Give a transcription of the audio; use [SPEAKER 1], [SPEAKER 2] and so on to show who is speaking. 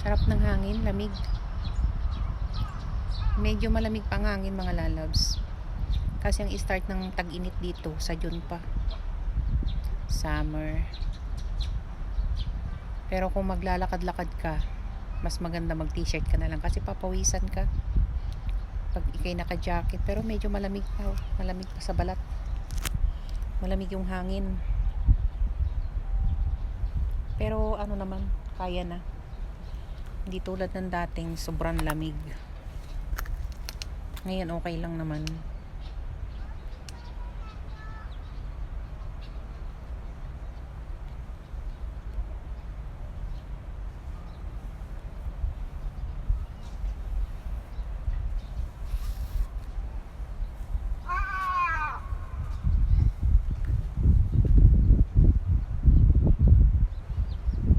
[SPEAKER 1] Sarap ng hangin, lamig. Medyo malamig pang hangin mga lalabs. Kasi ang start ng tag-init dito sa June pa. Summer. Pero kung maglalakad-lakad ka, mas maganda mag t-shirt ka na lang kasi papawisan ka pag ikay naka-jacket. Pero medyo malamig pa, malamig pa sa balat. Malamig yung hangin. Pero ano naman, kaya na. Hindi tulad ng dating sobrang lamig. Ngayon okay lang naman.